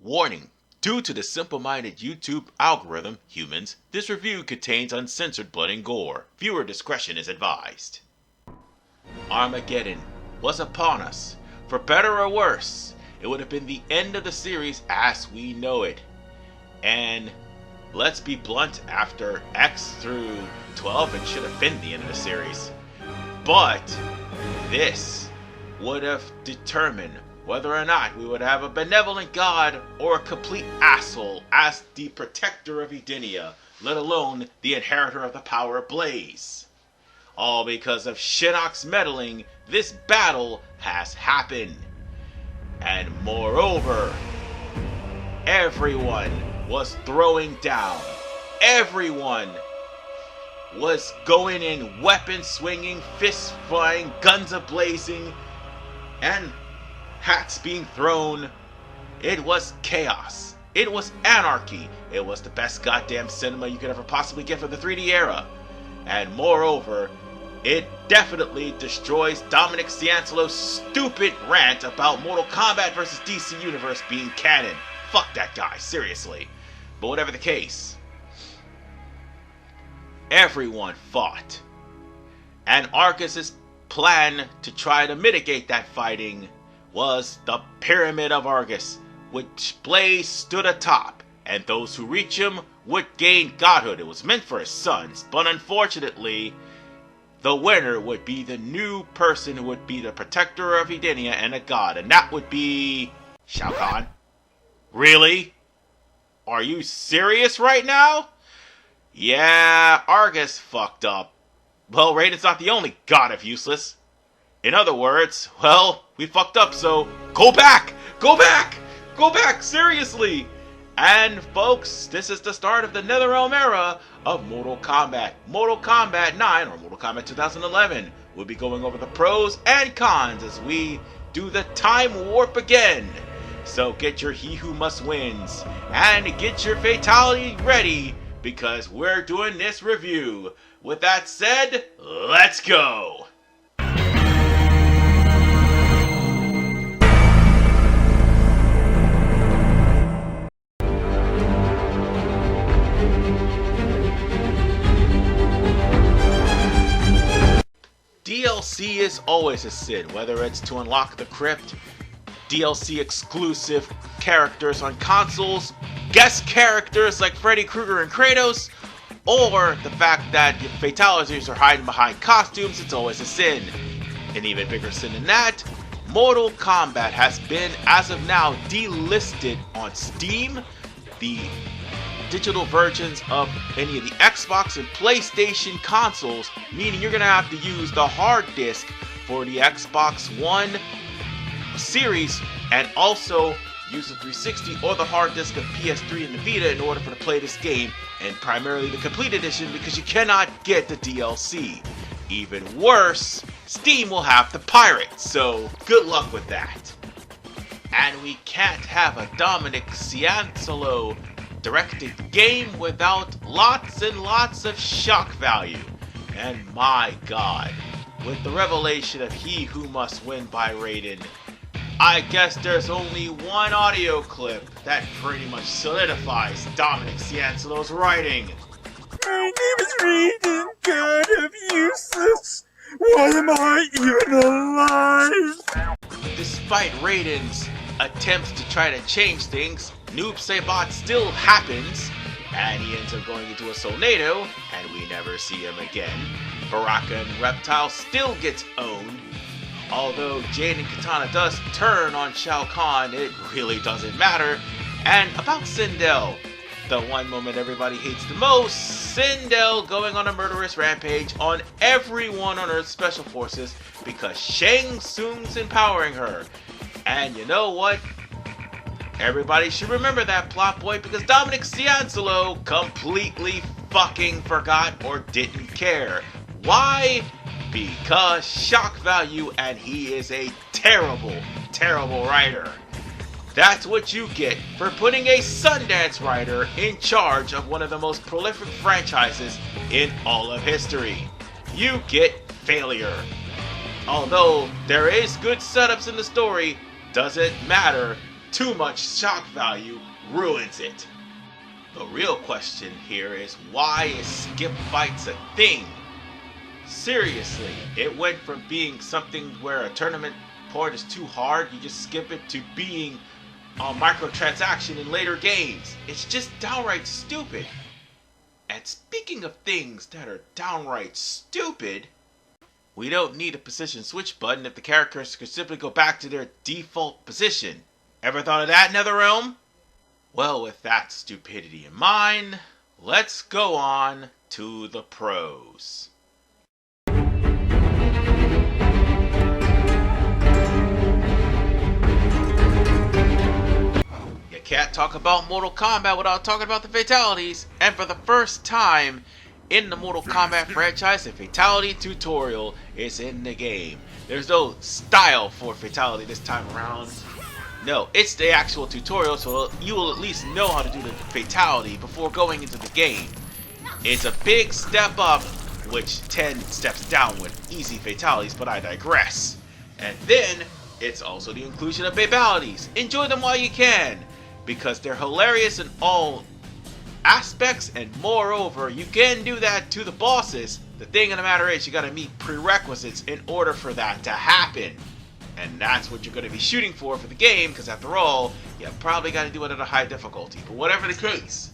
Warning: due to the simple-minded YouTube algorithm, humans, this review contains uncensored blood and gore. Viewer discretion is advised. Armageddon was upon us. For better or worse, it would have been the end of the series as we know it. And let's be blunt, after X through 12, it should have been the end of the series. But this would have determined whether or not we would have a benevolent god or a complete asshole as the protector of Edenia, let alone the inheritor of the power of Blaze. All because of Shinnok's meddling, this battle has happened. And moreover, everyone was throwing down. Everyone was going in, weapon swinging, fists flying, guns a-blazing, and hats being thrown. It was chaos. It was anarchy. It was the best goddamn cinema you could ever possibly get for the 3D era. And moreover, it definitely destroys Dominic Ciancelo's stupid rant about Mortal Kombat vs. DC Universe being canon. Fuck that guy, seriously. But whatever the case, everyone fought. And Argus's plan to try to mitigate that fighting was the Pyramid of Argus, which Blaze stood atop, and those who reach him would gain godhood. It was meant for his sons, but unfortunately, the winner would be the new person who would be the protector of Edenia and a god, and that would be Shao Kahn. Really? Are you serious right now? Yeah, Argus fucked up. Well, Raiden's not the only god of useless. In other words, well, we fucked up, so go back! Go back! Go back, seriously! And folks, this is the start of the Netherrealm era of Mortal Kombat. Mortal Kombat 9, or Mortal Kombat 2011. We'll be going over the pros and cons as we do the time warp again. So get your He Who Must Wins, and get your fatality ready, because we're doing this review. With that said, let's go! DLC is always a sin, whether it's to unlock the crypt, DLC exclusive characters on consoles, guest characters like Freddy Krueger and Kratos, or the fact that your fatalities are hiding behind costumes. It's always a sin. An even bigger sin than that, Mortal Kombat has been, as of now, delisted on Steam. The digital versions of any of the Xbox and PlayStation consoles, meaning you're going to have to use the hard disk for the Xbox One series and also use the 360 or the hard disk of PS3 and the Vita in order to play this game, and primarily the complete edition because you cannot get the DLC. Even worse, Steam will have to pirate, so good luck with that. And we can't have a Dominic Ciancelo directed game without lots and lots of shock value. And my god, with the revelation of He Who Must Win by Raiden, I guess there's only one audio clip that pretty much solidifies Dominic Ciancelo's writing. My name is Raiden, god of useless. Why am I even alive? Despite Raiden's attempts to try to change things, Noob Saibot still happens, and he ends up going into a Solnado, and we never see him again. Baraka and Reptile still gets owned. Although Jade and Katana does turn on Shao Kahn, it really doesn't matter. And about Sindel, the one moment everybody hates the most, Sindel going on a murderous rampage on everyone on Earth's Special Forces because Shang Tsung's empowering her. And you know what? Everybody should remember that plot point because Dominic Ciancelo completely fucking forgot or didn't care. Why? Because shock value, and he is a terrible, terrible writer. That's what you get for putting a Sundance writer in charge of one of the most prolific franchises in all of history. You get failure. Although there is good setups in the story, doesn't matter too much shock value ruins it. The real question here is, why is skip fights a thing? Seriously, it went from being something where a tournament part is too hard, you just skip it, to being a microtransaction in later games. It's just downright stupid. And speaking of things that are downright stupid, we don't need a position switch button if the characters could simply go back to their default position. Ever thought of that, Netherrealm? Well, with that stupidity in mind, let's go on to the pros. You can't talk about Mortal Kombat without talking about the fatalities, and for the first time in the Mortal Kombat franchise, a fatality tutorial is in the game. There's no style for fatality this time around. No, it's the actual tutorial, so you will at least know how to do the fatality before going into the game. It's a big step up, which 10 steps down with easy fatalities, but I digress. And then, it's also the inclusion of fatalities. Enjoy them while you can, because they're hilarious in all aspects, and moreover, you can do that to the bosses. The thing of the matter is, you gotta meet prerequisites in order for that to happen. And that's what you're going to be shooting for the game, because after all, you probably got to do it at a high difficulty. But whatever the case,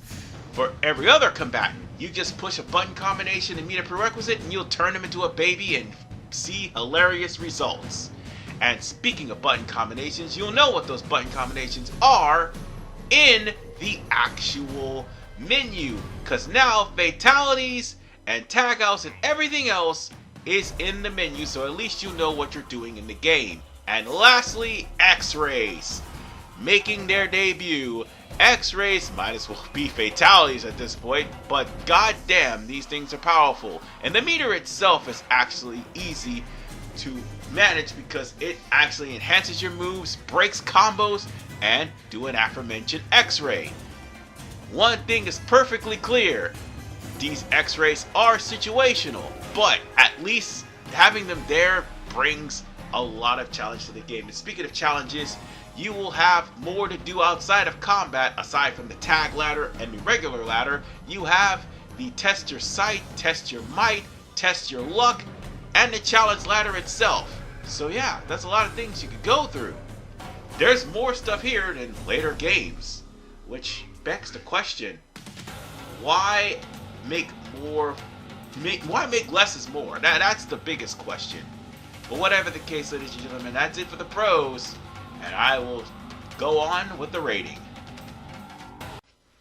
for every other combatant, you just push a button combination and meet a prerequisite, and you'll turn them into a baby and see hilarious results. And speaking of button combinations, you'll know what those button combinations are in the actual menu, because now fatalities and tag outs and everything else is in the menu, so at least you know what you're doing in the game. And lastly, X-Rays. Making their debut. X-Rays might as well be fatalities at this point, but goddamn, these things are powerful. And the meter itself is actually easy to manage because it actually enhances your moves, breaks combos, and do an aforementioned X-Ray. One thing is perfectly clear. These X-Rays are situational, but at least having them there brings a lot of challenge to the game. And speaking of challenges, you will have more to do outside of combat. Aside from the tag ladder and the regular ladder, you have the test your sight, test your might, test your luck, and the challenge ladder itself. So yeah, that's a lot of things you could go through. There's more stuff here than later games, which begs the question, why make less is more? That's the biggest question. But whatever the case, ladies and gentlemen, that's it for the pros, and I will go on with the rating.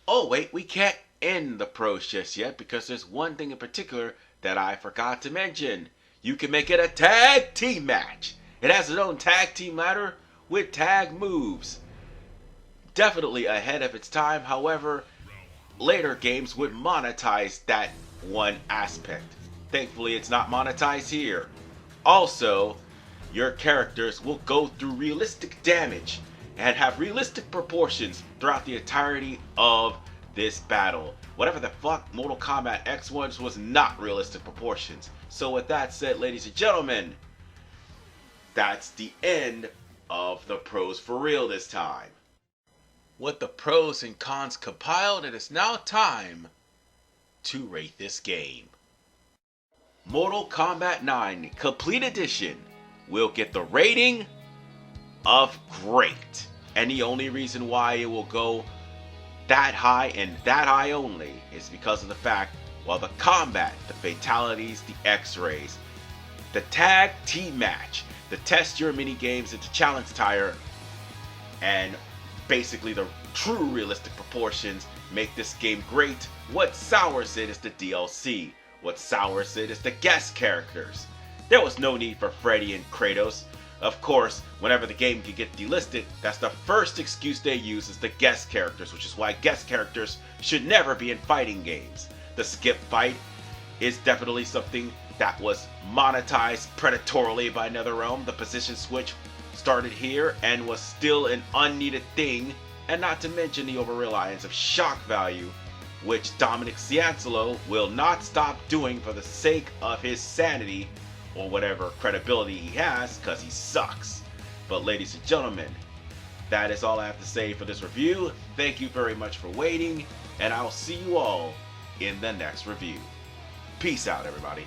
Oh wait, we can't end the pros just yet, because there's one thing in particular that I forgot to mention. You can make it a tag team match. It has its own tag team ladder with tag moves. Definitely ahead of its time. However, later games would monetize that one aspect. Thankfully, it's not monetized here. Also, your characters will go through realistic damage and have realistic proportions throughout the entirety of this battle. Whatever the fuck Mortal Kombat X was not realistic proportions. So with that said, ladies and gentlemen, that's the end of the pros for real this time. With the pros and cons compiled, it is now time to rate this game. Mortal Kombat 9 Complete Edition will get the rating of great. And the only reason why it will go that high and that high only is because of the fact, while the combat, the fatalities, the X-Rays, the tag team match, the test your mini games, and the challenge tire, and basically the true realistic proportions make this game great, what sours it is the DLC. What sours it is the guest characters. There was no need for Freddy and Kratos. Of course, whenever the game can get delisted, that's the first excuse they use is the guest characters, which is why guest characters should never be in fighting games. The skip fight is definitely something that was monetized predatorily by Netherrealm. The position switch started here and was still an unneeded thing, and not to mention the over-reliance of shock value, which Dominic Ciancelo will not stop doing for the sake of his sanity or whatever credibility he has, because he sucks. But ladies and gentlemen, That is all I have to say for this review. Thank you very much for waiting, and I'll see you all in the next review. Peace out, everybody.